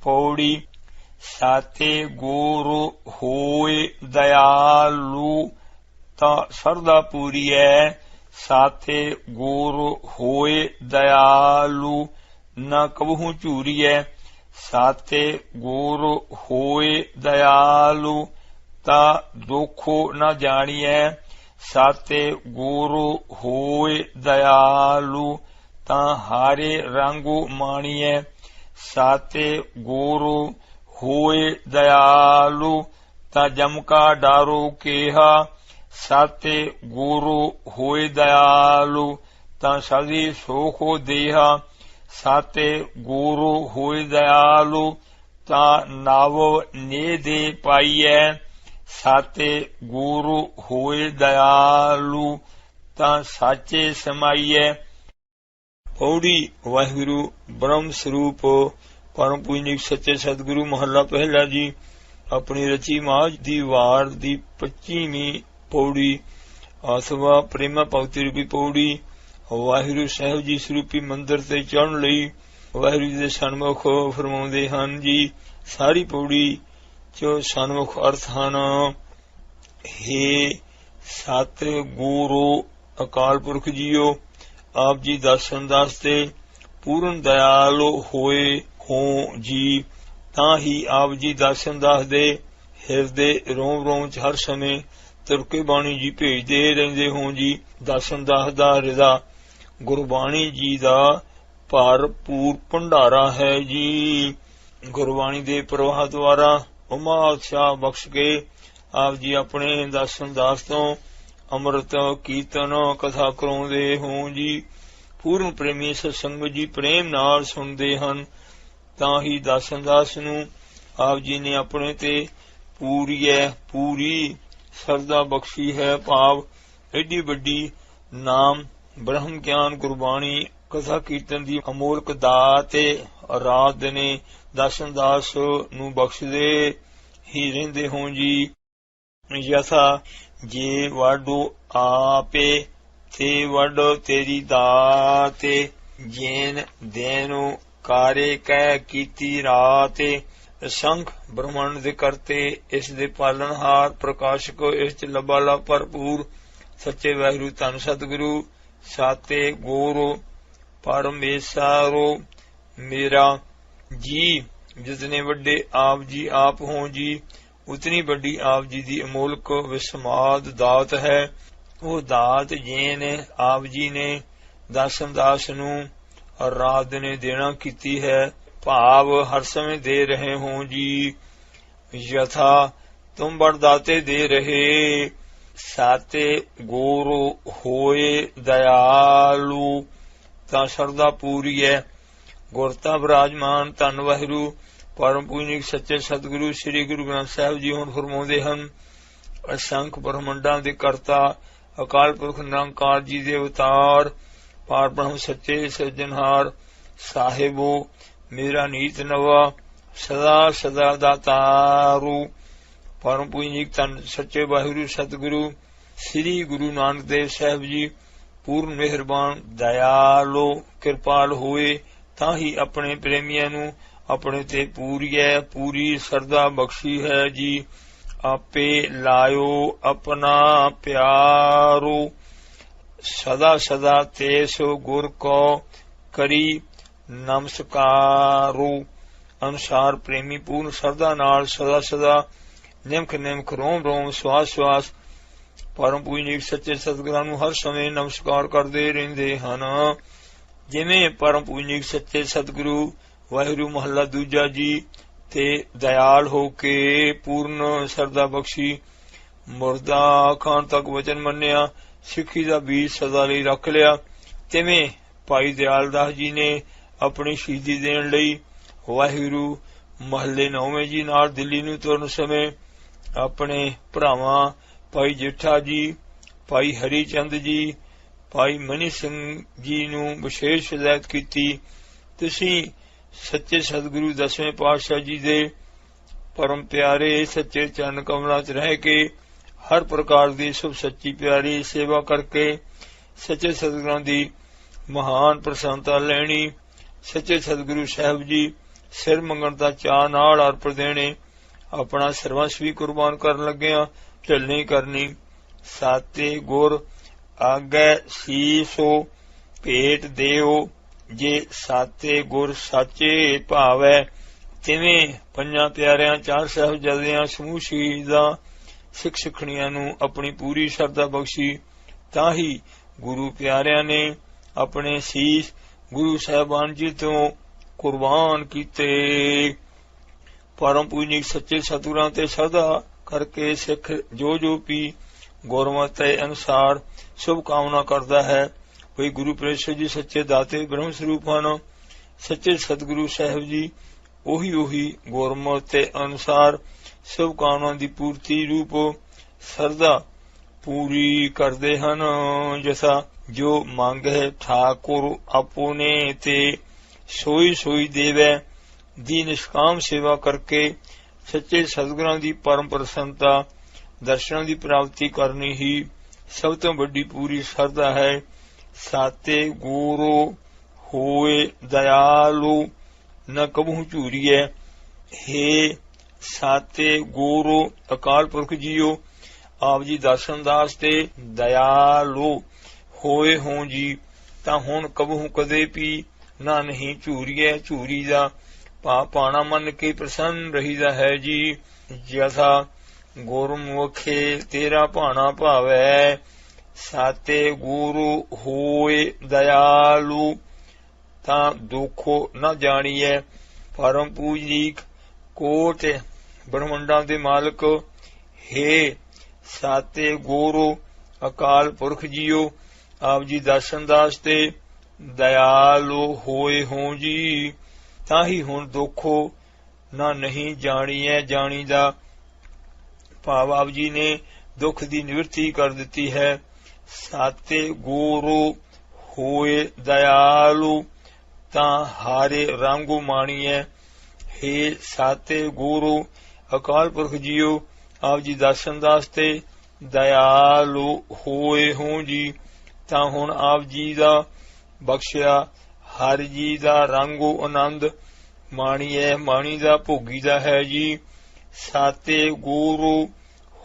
पौड़ी। साते गुरु होए दयालु ता सरदा पूरी है। साते गुरु होए दयालु न कबहू झूरी है। साते गुरु होए दयालु ता दुखो न जानिए। साते गुरु होए दयालु ता हारे रंगू मानिए। साते गुरु होए दयालु ता जमका डारो केहा। साते गुरु होए दयालु ता सदी सोखो देहा। साते गुरु होए दयालु ता नाव ने दे पाइए। साते गुरु होए दयालु ता साचे समाइए। पौड़ी। वाहिगुरु ब्रह्म स्वरूप परम पूजनीक सच्चे सतगुरु महला पहला जी अपनी रची माज दी वार दी 25वीं पौड़ी अथवा प्रेमा भगती रूपी पौड़ी वाहिगुरु साहिब जी स्वरूपी मंदिर ते चढ़न लई वाहिगुरु जी दे सन्मुख फरमाउंदे हन जी। सारी पौड़ी च सन्मुख अर्थ हन। हे सत गुरु अकाल पुरख जीओ, आप जी दर्शन दासते पूर्ण दयालु होए हो जी। तां ही आप जी दर्शन दास दे हिरदे रोम रोम च हर समय तुरके बाणी जी भेजदे रहिंदे हो जी। दर्शन दास दा हृदा गुरबाणी जी दा भरपूर भंडारा है जी। गुरबाणी दे प्रवाह द्वारा उमा उत्साह बख्श के आप जी अपने दर्शन दास तो अमृत कीर्तन कथा कराउंदे हो जी। पूर्ण प्रेमी सत्संग जी प्रेम नाल सुनदे हन। तां ही दर्शन दास नूं आप जी ने अपने ते पूरी सरदा बख्शी है। भाव एडी वड्डी नाम ब्रह्म ज्ञान गुरबाणी कथा कीर्तन दी अमोलक दात रात ने दर्शन दास नूं बख्शदे ही रहिंदे हों जी। यथा जे वाडो आपे ते वड तेरी दाते। जैन देनो कारे कह कीती राते। संख ब्रह्मांड दे करते इस दे पालनहार प्रकाशक इस च लबाला भरपूर सच्चे वाहिगुरु धन सतगुरु साते गुरु परमेशारो मेरा जी। जितने वड्डे आप जी आप हों जी उतनी बड़ी आप जी दी अमोलक विस्माद दात है। वो दात जैन आप जी ने दर्शन दास नूं रात ने देना कीती है। भाव हर समय दे रहे हों जी। यथा तुम बड़दाते दे रहे। साते गुरु होए दयालु ता सरदा पूरी है। गुरता विराजमान धन वाहिगुरु परम पूजनीक सच्चे सतगुरु श्री गुरु ग्रंथ साहिब जी हुण फरमाउंदे हन। असंख ब्रह्मंडां दे करता अकाल पुरख निरंकार जी दे अवतार पार ब्रह्म सच्चे सज्जनहार साहिबो मेरा नीत नवा सदा सदा दातारू। परम पूजनीक धन सच्चे वाहिगुरु सतगुरु श्री गुरु नानक देव साहिब जी पूर्ण मेहरबान दयालो कृपाल होए तां ही अपने प्रेमियां नूं अपने ते पूरी सरदा बख्शी है जी। आपे लायो अपना प्यारो सदा सदा तेस गुर को करी नमस्कारो। अनुसार प्रेमी पूर्ण सरदा नाल सदा सदा निमख निमख रोम रोम श्वास श्वास परम पूजनीक सच्चे सतगुरां नूं हर समय नमस्कार करदे रहिंदे हन। जिवें परम पूजनीक सच्चे सतगुरु वाहिगुरु महला दूजा जी ते दयाल हो के पूर्ण सरदा बख्शी मुर्दा खान तक वचन मन्निया सिक्खी दा बीज सदा लई रख लिया। तिवें भाई दयाल दास जी ने अपनी शहीदी देण लई वाहिगुरु महले 9वें जी नाल दिल्ली नूं तुरन समय अपने भरावां भाई जेठा जी भाई हरीचंद जी भाई मनी सिंह जी नूं विशेष हिदायत कीती। तुसीं सच्चे सतगुरु 10वें पातशाह जी दे परम प्यारे सच्चे चरण कमलां च रह के हर प्रकार दी शुभ सच्ची प्यारी सेवा करके सच्चे सतगुरां दी महान प्रसन्नता लैनी। सच्चे सतगुरु साहिब जी सिर मंगण दा चाह नाल अर्प देने, अपना सर्वस्व भी कुर्बान करन लग्या झलनी करनी। साते गुर आगे सीसो भेट देओ, जे साते गुर साचे भावै, तिवें पंजां प्यारियां चार साहिबजादियां समूह शहीदां सिख सिखणियां नूं अपनी पूरी श्रद्धा बख्शी। तां ही गुरु प्यारियां ने अपने सीस गुरु साहिबान जी तो कुर्बान कीते। परम पूजनीक सच्चे सतगुरां ते श्रद्धा करके सिख जो जो भी गुरमत अनुसार शुभ कामना करता है, वही गुरु परमेश्वर जी सच्चे दाते ब्रह्म स्वरूप हैं। सच्चे सतगुरु साहिब जी ओही गुरमत अनुसार शुभ कामना की पूर्ति रूप श्रद्धा पूरी करते हैं। जैसा जो मांगे ठाकुर अपने ते सोई सोई देवे, दी निष्काम सेवा करके सच्चे सतगुरां की परम प्रसन्नता दर्शन की प्राप्ति करनी ही सब तो बड़ी पूरी श्रद्धा है। साते गुरु होए दयालु, न कबहू झूरिए। हे साते गुरु अकाल पुरख जीओ, आप जी दर्शन दास ते दयालु होए हों जी, तां हुण कबहू कदे भी ना नहीं झूरिए। झूरी दा भाव पाना मन के प्रसन्न रहीदा है जी। जैसा गुरमुखे तेरा भाना भावै, साते गुरु होए दयालु, तां दुखो न जानिए। परम पूजनीक कोट ब्रह्मंडा दे मालक, हे साते गुरु अकाल पुरख जीओ, आप जी दर्शन दास ते दयालु होए हों जी, ताही हुण दुखो ना नहीं जानिए। जानीदा भाव आप जी ने दुख की निवृत्ति कर दी है। साते गुरु होए दयालु, तां हारे रंगू माणिए। हे साते गुरु अकाल पुरख जीओ, आप जी दर्शन दास ते दयालु होए हों जी, तां हुण आप जी दा बख्शिया हर जी दा रंगो आनंद माणिए। माणी दा भोगीदा है जी। साते गुरु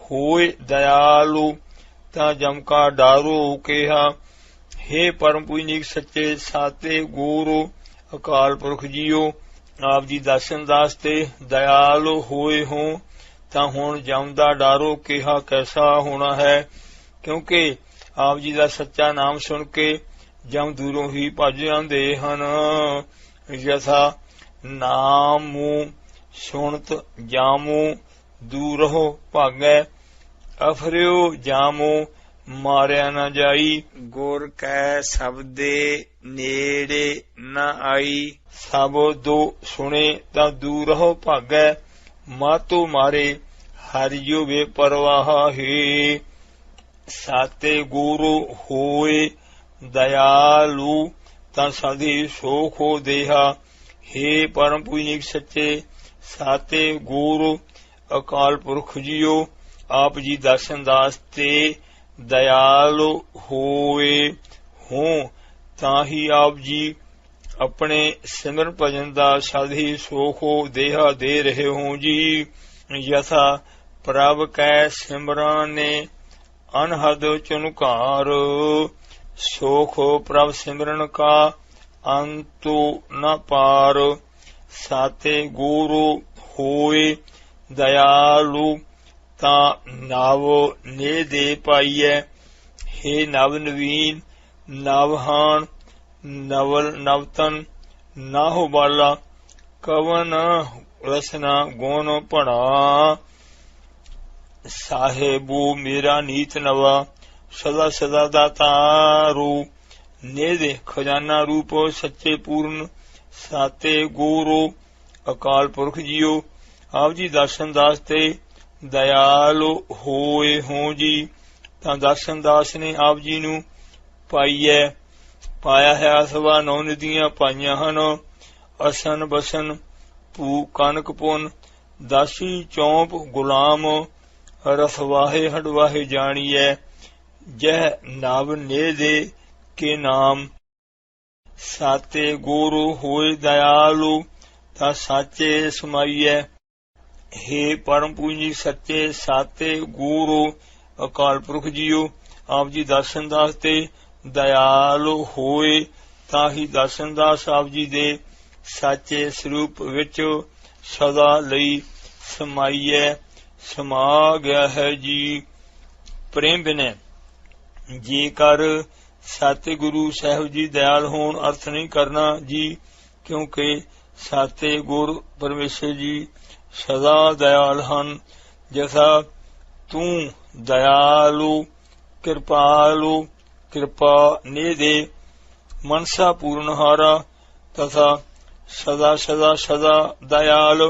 होए दयालु, तां जम का डारो कहा। हे परम पूजनीक सच्चे साते गुरु अकाल पुरख जीओ, आप जी दर्शन दास ते दयालु होए हों, तां हुण जम दा डारो कहा कैसा होना है। क्योंकि आप जी दा सच्चा नाम सुन के जम दूरों ही भज आंदे हन। यथा नामू सुनत जामू, दूरहो भागै, अफरियो जामो मारिया न जाई। गुर कै शब्दे नेड़े न आई, सब दो सुने तां दूरहो भागै, मातो मारे हरियो वे परवाह हे। साते गुरु होए दयालु, तां सदी सोख हो देहा। हे परम पूजनीक सच्चे साते गुरु अकाल पुरख जीओ, आप जी दर्शन दास ते दयालु होए हों, ताही आप जी अपने सिमरन भजन दा सदी सोख हो देहा दे रहे हों जी। यथा प्रभ कै सिमरन ने अनहद चुनकार, सोख प्रभ सिमरन का अंतु न पार। साते गुरु होए दयालु, तां नव ने दे पाइए। हे नव नवीन नवहान नवल नवतन, नाहो बाला कवन रसना गुण भणा। साहेबू मेरा नीत नवा, सदा सदा दातारू, नेदे खजाना रूप सच्चे पूर्ण। साते गुरु अकाल पुरख जीओ, आप जी दर्शन दास ते दयालु होए हों जी, तां दर्शन दास ने आप जी नू पाइए। पाया है अथवा 9 नदियां पाइया हन, असन बसन भू कनक पुन, दासी चौंप गुलाम, रसवाहे हडवाहे जानिए। जह नव ने दे के नाम, साते गुरु होए दयालु, ता साचे समाईए। हे परम पूजनी सच्चे साते गुरु अकाल पुरख जीओ, आप जी दर्शन दास ते दयालु होए, ताही दर्शन दास आप जी दे साचे स्वरूप विच सदा लई समाईए समा गया है जी। प्रेम बिने जेकर साते गुरु साहब जी दयाल होण अर्थ नहीं करना जी, क्योंकि साते गुरु परमेश्वर जी सदा दयाल हन। जैसा तू दयालु कृपालु कृपा ने दे मनसा पूर्णहारा, तथा सदा सदा सदा दयाल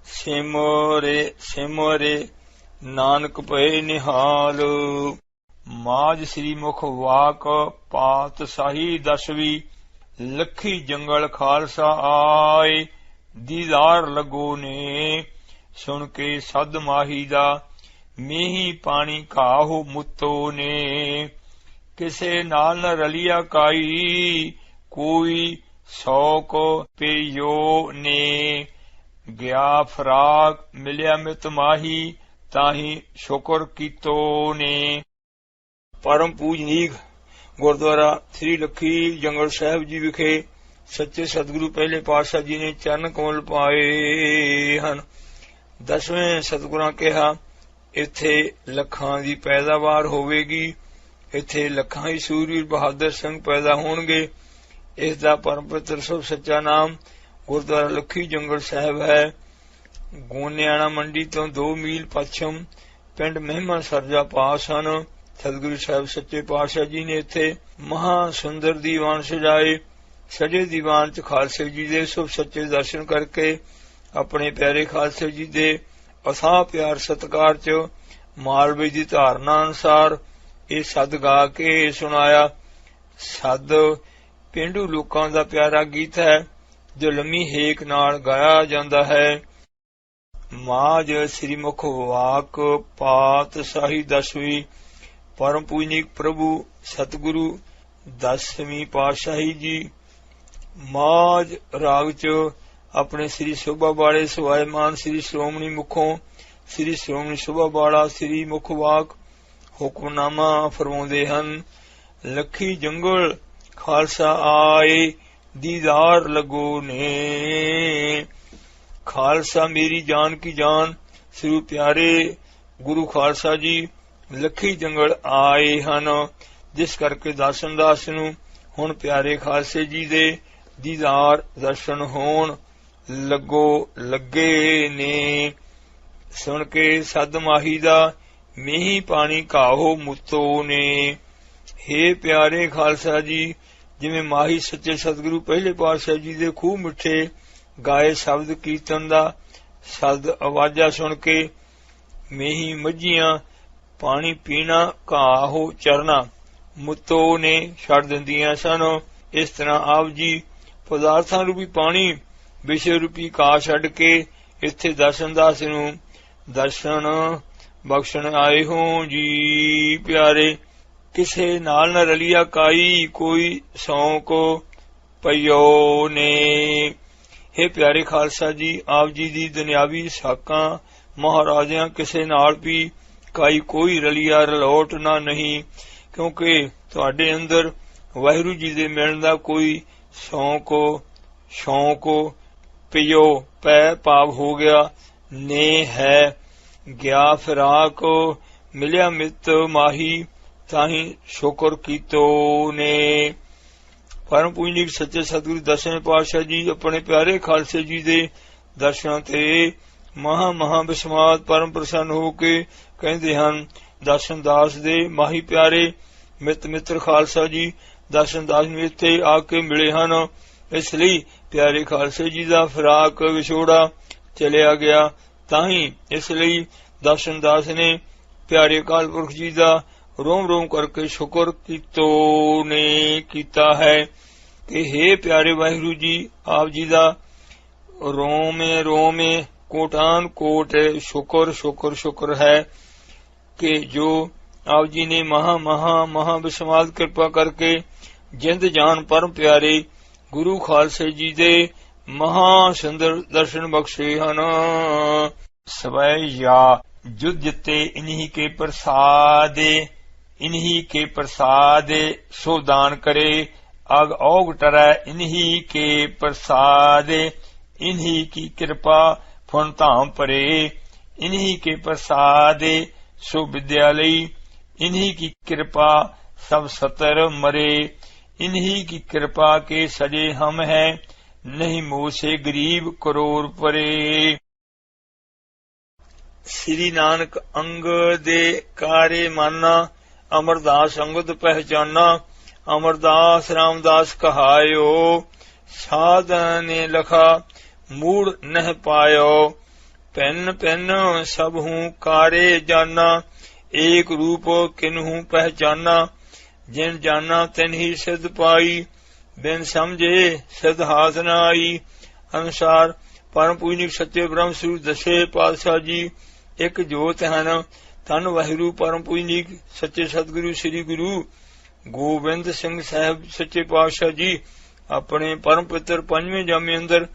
सिमरे सिमरे नानक भय निहाल। माज श्री मुख वाक पात साही दसवी, लखी जंगल खालसा आए दीदार लगो ने। सुन के सद माही दा मेही पानी घाहो मुत्तो ने। किसे नाल न रलिया काई कोई सौ को पेयो ने। गया फराक मिलिया मित माही ताही शुकर कीतो ने। परम पूजनीक गुरुद्वारा श्री लखी जंगल साहब जी विखे सच्चे सतगुरु पहले पातशाह जी ने चरण कमल पाए हन। 10वें सतगुरां कहा इत्थे लखां दी पैदावार होवेगी, इत्थे लखां ही सूरवीर बहादुर सिंह पैदा होणगे। इस दा परम पवित्र शुभ सच्चा नाम गुरुद्वारा लखी जंगल साहब है। गोनियाना मंडी तो 2 मील पश्चिम पिंड महिमा सरजा पास हन। सतगुरु साहब सच्चे पातशाह जी ने इत्थे महा सुंदर दीवान सजाए। सजे दीवान च खालसे जी दे शुभ सच्चे दर्शन करके अपने प्यारे खालसे जी दे अथाह प्यार सत्कार च मालवे दी धारना अनुसार ये सद गा के सुनाया। सद पेंडू लोकां दा प्यारा गीत है जो लम्मी हेक नाल गाया जांदा है। माज श्री मुख वाक पात साही दसवीं, परम पूजनीक प्रभु सतगुरु 10वीं पातशाही जी माज राग च अपने श्री शोभा बाड़े सवायमान श्री श्रोमणी मुखों श्री श्रोमणी शोभा बाड़ा श्री मुख वाक हुक्मनामा फरमाउंदे हन। लखी जंगल खालसा आए दीदार लगो ने। खालसा मेरी जान की जान श्री प्यारे गुरु खालसा जी लखी जंगल आए हन, जिस करके दासन दास नूं हुण प्यारे खालसे जी दे दीदार दर्शन होण लगो लगे ने। सुन के सद माही दा मेही पानी घाहो मुत्तो ने। हे प्यारे खालसा जी, जिवें माही सच्चे सतगुरु पहले पातशाह जी दे खूब मिठे गाए शब्द कीर्तन दा शब्द आवाजा सुन के मेही मझियां पानी पीना घाहो चरना मुत्तो ने छड़ दिंदियां सन। इस तरह आप जी पदार्थां रूपी पानी विषय रूपी घाह छड़ के इत्थे दर्शन दास नूं दर्शन बख्शण आए हो जी। प्यारे किसे नाल न रलिया काई कोई सौ को पयो ने। हे प्यारे खालसा जी, आप जी दी दुनियावी साकां महाराजियां किसे नाल भी काई कोई रलिया रलोट ना नहीं, क्योंकि तुहाडे अंदर वाहिगुरू जी दे मिलण दा कोई शौक पियो पै पाव हो गया ने है। गया फिराक मिलिया मित माही ताही शुकर कीतो ने। परम पूजनीक सच्चे सतगुरु 10वें पातशाह जी अपने प्यारे खालसे जी दे दर्शनां ते महा विस्माद परम प्रसन्न हो के कहते हन। दर्शन दास दे माही प्यारे मित मित्र खालसा जी दर्शन दास नूं इत्थे आके मिले हन। इसलिए प्यारे खालसे जी दा फिराक विछोड़ा चलिया गया। ताही इसलिए दर्शन दास ने प्यारे अकाल पुरख जी दा रोम रोम करके शुकर कीतो ने कीता है कि हे प्यारे वाहिगुरू जी, आप जी दा रोमे रोमे कोटान कोट शुकर शुकर शुकर है कि जो आप जी ने महा विस्माद कृपा करके जिंद जान परम प्यारे गुरु खालसे जी दे ਮਹਾ ਸੁੰਦਰ ਦਰਸ਼ਨ ਬਖਸ਼ੇ ਹਨ। ਸਵੈ या जुद जिते इन्हीं के प्रसादे, इन्हीं के प्रसादे सो दान करे। अग औग टरै इन्हीं के प्रसादे, इन्हीं की कृपा फुन धाम परे। इन्हीं के प्रसादे सो विद्यालय, इन्हीं की कृपा सब सतर मरे। इन्हीं की कृपा के सजे हम हैं, नहीं मोह से गरीब करोड़ परे। श्री नानक अंग दे कारे माना, अमरदास अंगद पहचाना। अमरदास रामदास कहायो, साधन ने लखा मूड़ नह पायो। पेन पेन सब हूँ कारे जाना, एक रूप किन्हू पहचाना। जिन जाना तिन ही सिद्ध पाई, बिन समझे सिद्ध हाथ न आई। अनुसार परम पूजनिक सच्चे ब्रह्म स्वरूप दसे पातशाह जी एक जोत ਹਨ। ਧੰਨ ਵਾਹਿਗੁਰੂ ਪਰਮ ਪੂਜਨੀਕ ਸੱਚੇ ਸਤਿਗੁਰੂ ਸ੍ਰੀ ਗੁਰੂ ਗੋਬਿੰਦ ਸਿੰਘ ਸਾਹਿਬ ਸੱਚੇ ਪਾਤਸ਼ਾਹ ਜੀ ਆਪਣੇ ਪਰਮ ਪਿੱਤਰ ਪੰਜਵੇਂ ਜਾਮੇ ਅੰਦਰ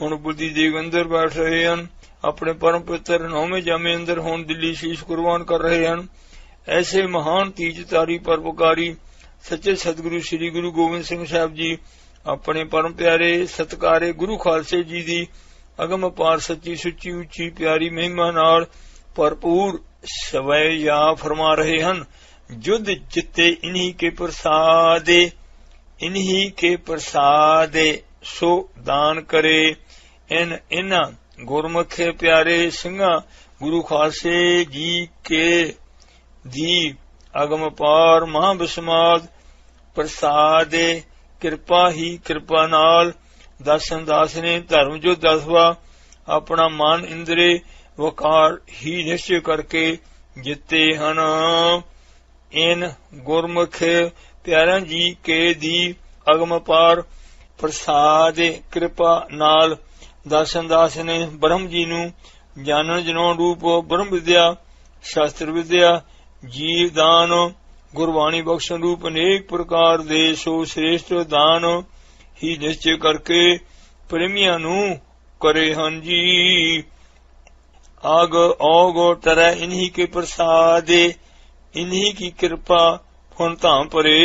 ਹੁਣ ਬੁੱਧੀ ਦੇਗ ਅੰਦਰ ਬੈਠ ਰਹੇ ਹਨ। ਆਪਣੇ ਪਰਮ ਪਿੱਤਰ ਨੌਵੇਂ ਜਾਮੇ ਅੰਦਰ ਹੁਣ ਦਿੱਲੀ ਸ਼ੀਸ਼ ਕੁਰਬਾਨ ਕਰ ਰਹੇ ਹਨ। ਐਸੇ ਮਹਾਨ ਤੀਜ ਤਾਰੀ ਪਰਉਪਕਾਰੀ ਸੱਚੇ ਸਤਿਗੁਰੂ ਸ੍ਰੀ ਗੁਰੂ ਗੋਬਿੰਦ ਸਿੰਘ ਸਾਹਿਬ ਜੀ ਆਪਣੇ ਪਰਮ ਪਿਆਰੇ ਸਤਿਕਾਰੇ ਗੁਰੂ ਖਾਲਸੇ ਜੀ ਦੀ ਅਗਮ ਅਪਾਰ ਸੱਚੀ ਸੁੱਚੀ ਉੱਚੀ ਪਿਆਰੀ ਮਹਿਮਾ ਨਾਲ ਭਰਪੂਰ ਸਵੈ या फरमा रहे हन। जुद जिते इन्हीं के प्रसादे, इन्हीं के प्रसादे सो दान करे। इन्ह गुरमुख प्यारे सिंहा गुरु खालसे जी के दी अगम पार महाबिस्माद प्रसादे कृपा ही कृपा नाल। दासन दास ने धर्म जो दसवा अपना मन इंद्रे वकार ही निश्चय करके जिते हन। इन गुरमुख प्यारा जी के दी अगम पार प्रसाद कृपा नाल। दासन दास ने ब्रह्म जी नू जानन जनाउण रूप ब्रह्म विद्या शास्त्र विद्या जीव दान गुरबाणी बख्शन रूप अनेक प्रकार दे सो श्रेष्ठ दान ही निश्चय करके प्रेमियां नू करे हन जी। आग औग टरै इन्हीं के प्रसादे, इन्हीं की कृपा फुन धाम परे।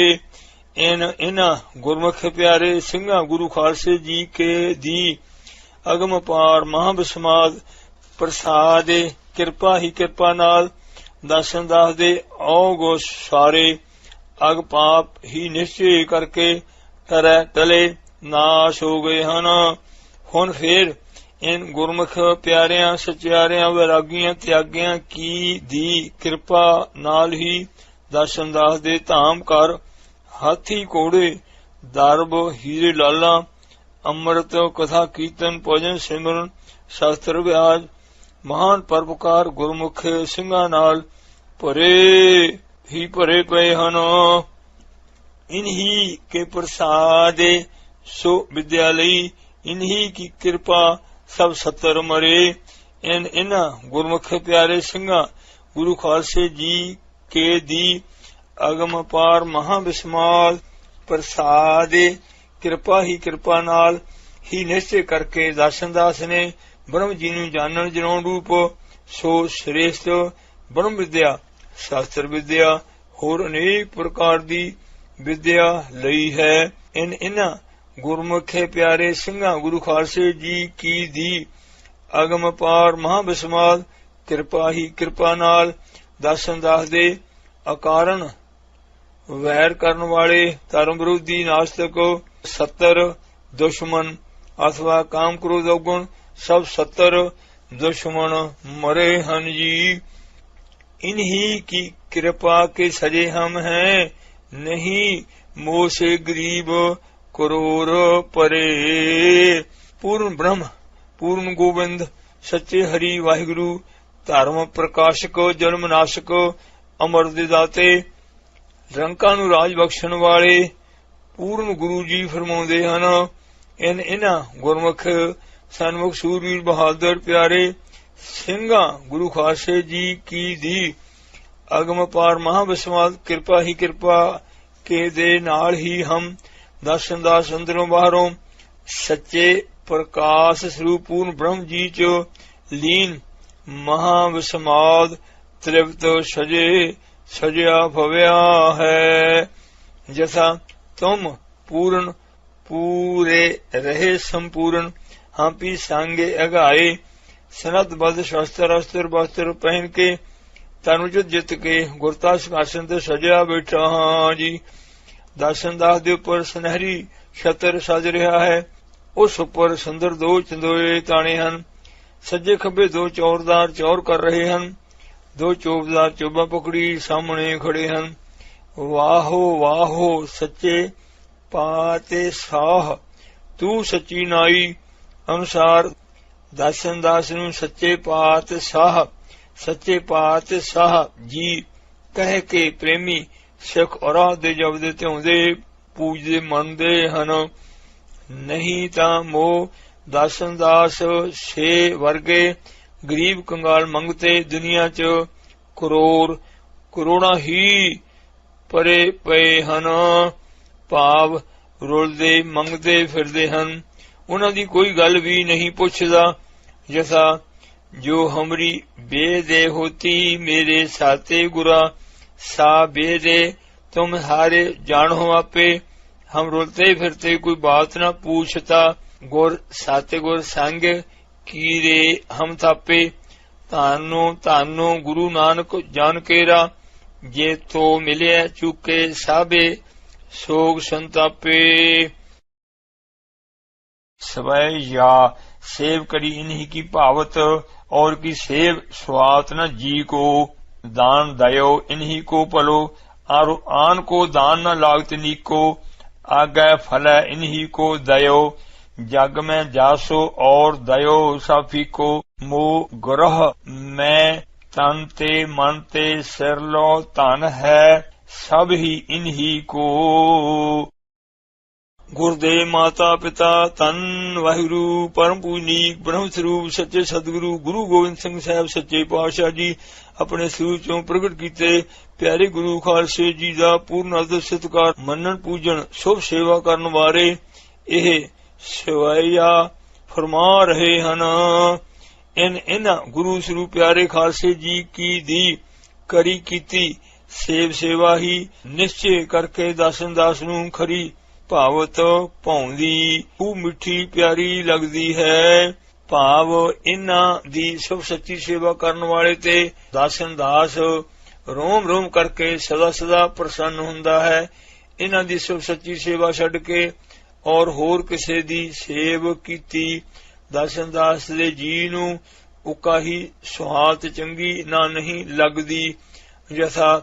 इन गुरमुख प्यारे सिंहा गुरु खालसे जी के दी अगम पार महाबिस्माद प्रसाद कृपा ही कृपा नाल। दासन दास दे औग सारे अग पाप ही निश्चय करके टरै टले नाश हो गए हन। हुण फिर इन गुरमुख प्यारियां सचियारियां वैरागियां त्यागियां की दी कृपा नाल ही दासन दास दे धाम कर हाथी घोड़े दरब हीरे लाला अमृत कथा कीर्तन भजन सिमरन शास्त्र व्याज महान परोपकार गुरमुख सिंहां नाल भरे ही भरे पे हन। इन्हीं के प्रसाद सो विद्यालय, इन्हीं की कृपा सब सतर मरे। इन गुरमुख प्यारे सिंहा गुरु खालसे जी के दी अगम पार महाबिस्माद प्रसाद कृपा ही कृपा नाल ही निश्चय करके दासन दास ने ब्रह्म जी नू जानन जनाउण रूप सो श्रेष्ठ ब्रह्म विद्या शास्त्र विद्या होर अनेक प्रकार दी विद्या लई है। इन गुरमुख प्यारे सिंहा गुरु खालसे जी की दी अगम पार महाबिस्माद कृपा ही कृपा नाल। दासन दास दे अकारण वैर करन वाले धर्म विरोधी नास्तिक सत्तर दुश्मन अथवा काम क्रोध अवगुण सब 70 दुश्मन मरे हन जी। इन्हीं की कृपा के सजे हम हैं, नहीं मोह से गरीब करोड़ परे। पूर्ण ब्रह्म पूर्ण गोविंद सच्चे हरि वाहिगुरु धर्म प्रकाशक जन्म नाशक अमर दे दाते रंका नू राज बख्शण वाले पूर्ण गुरु जी फरमाउंदे हन। इन्हां गुरमुख सन्मुख सूरवीर बहादुर प्यारे सिंहा गुरु खालसे जी की दी अगम पार महाबिस्माद कृपा ही कृपा के दे नाल ही हम दासन दास अंदरों बाहरों सच्चे प्रकाश स्वरूप पूर्ण ब्रह्म जी च लीन महाविस्माद तृप्त सजे सजया भव्या है। जैसा तुम पूर्ण पूरे रहे संपूर्ण हापी सांगे अगाए सनत बद शस्त्र अस्त्र वस्त्र पहन के तनुज जित के गुरता सिंहासन ते सजया बैठा हाँ जी। दासन दास दे उपर सुनहरी छतर सज रहा है, उस उपर सुंदर दो चंदोए ताने हन। सज्जे खब्बे दो चौरदार चौर कर रहे हन, दो चौबदार चौबा पकड़ी सामने खड़े हन। वाहो सच्चे पाते साह तू सच्ची नाई अनुसार दासन दास नूं सच्चे पात साह जी कह के प्रेमी सिख और दे जपदे ध्याउंदे पूजदे मनदे हन। नहीं तां मोह दासन दास छे वर्गे गरीब कंगाल मंगते दुनिया च करोड़ा ही परे पए हन। भाव रुलदे मंगदे फिरदे हन, उन्हां दी कोई गल भी नहीं पुछदा। जैसा जो हमरी बेदे होती मेरे साते गुरा सा बेदे तुम हारे जानो आपे। हम रुलते फिरते कोई बात न पूछता, गुर साते गुर संग कीरे हम थापे। तानो गुरु नानक जान केरा, जे तो मिले चुके साबे सोग संतापे। सवै या सेव करी इन्हीं की भावत, और की सेव स्वात न जी को। दान दयो इन्हीं को पलो, आरो आन को दान न लागत नीको। आगे फल इन्हीं को दयो, जग में जासो और दयो साफी को। मोह ग्रह में तन ते मन ते सिर लो धन है, सब ही इन्हीं को। गुरुदेव माता पिता तन वाहिगुरु परम पूजनीक ब्रह्म स्वरूप सच्चे सतगुरु गुरु गोबिंद सिंह साहब सच्चे पातशाह जी अपने स्वरूप चों प्रगट कीते प्यारे गुरु खालसे जी दा पूर्ण आदर सत्कार मनन पूजन शुभ सेवा करन वाले एह सेवैया फरमा रहे हन। इन गुरु स्वरूप प्यारे खालसे जी की दी करी कीती सेवा ही निश्चय करके दासन दास नूं खरी भावत भाउंदी खूब मिठी प्यारी लगदी है। भाव इन्हां दी शुभ सच्ची सेवा करन वाले ते दासन दास रोम रोम करके सदा सदा प्रसन्न हुंदा है। इन्हां दी शुभ सच्ची सेवा छड्ड के और होर किसे दी सेव कीती दासन दास दे जी नूं उका ही सुहात चंगी ना नहीं लगदी। जैसा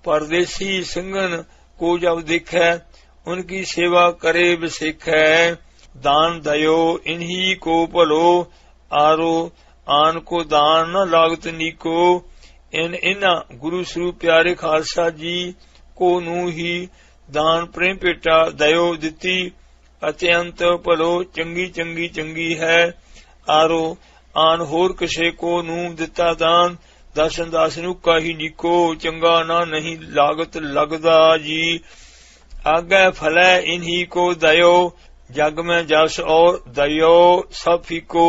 परदेसी सिंगन को जब देखे उनकी सेवा करे बसेखै। दान दयो इन्हीं को भलो, आरो आन को दान न लागत नीको। इन्हां गुरु स्वरूप प्यारे खालसा जी को नूं ही दान प्रेम पेटा दयो दिती। अत्यंत भलो चंगी चंगी चंगी है, आरो आन होर किसे को नूं दिता दान दासन दास नूं का ही नीको चंगा ना नहीं लागत लगदा जी। आगे फलै इन्हीं को दयो, जग में जस और दयो सब फीको।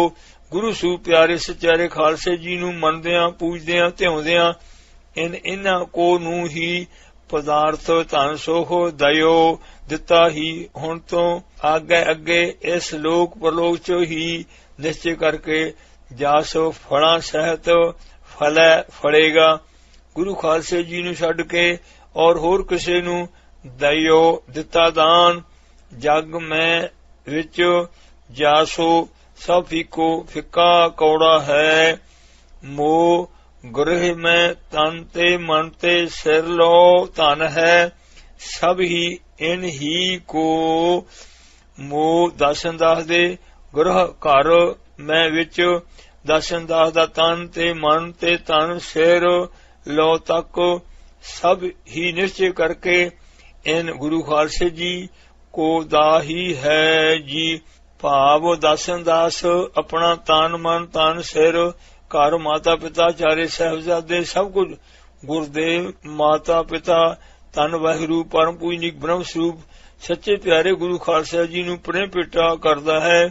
गुरु सूप प्यारे सच्चारे खालसे जी नूं मनदियां पूजदियां ध्याउंदियां इन्हां को नूं ही पदार्थ धन सोख दयो दिता ही। हुण तो आगे अगे इस लोक परलोक च ही निश्चय करके जस फलां सहित फलै फड़ेगा। गुरु खालसे जी नूं छड्ड के और होर किसे नूं दयो दिता दान, जग में विच जासो सब फीको फिक्का कौड़ा है। मोह गृह में तन ते मन ते सिर लो धन है, सब ही इन ही को। मोह दासन दास दे गृह घर में विच दासन दास दा तन ते मन ते तन सिर लो तक सब ही निश्चय करके इन गुरु खालसे जी को दा ही है जी। भाव दासन दास अपना तन मन तन सिर घर माता पिता चारे साहिबजादे सब कुछ गुरुदेव माता पिता तन वाहिगुरु परम पूजनीक ब्रह्म स्वरूप सच्चे प्यारे गुरु खालसा जी नूं प्रेम पेटा करदा है।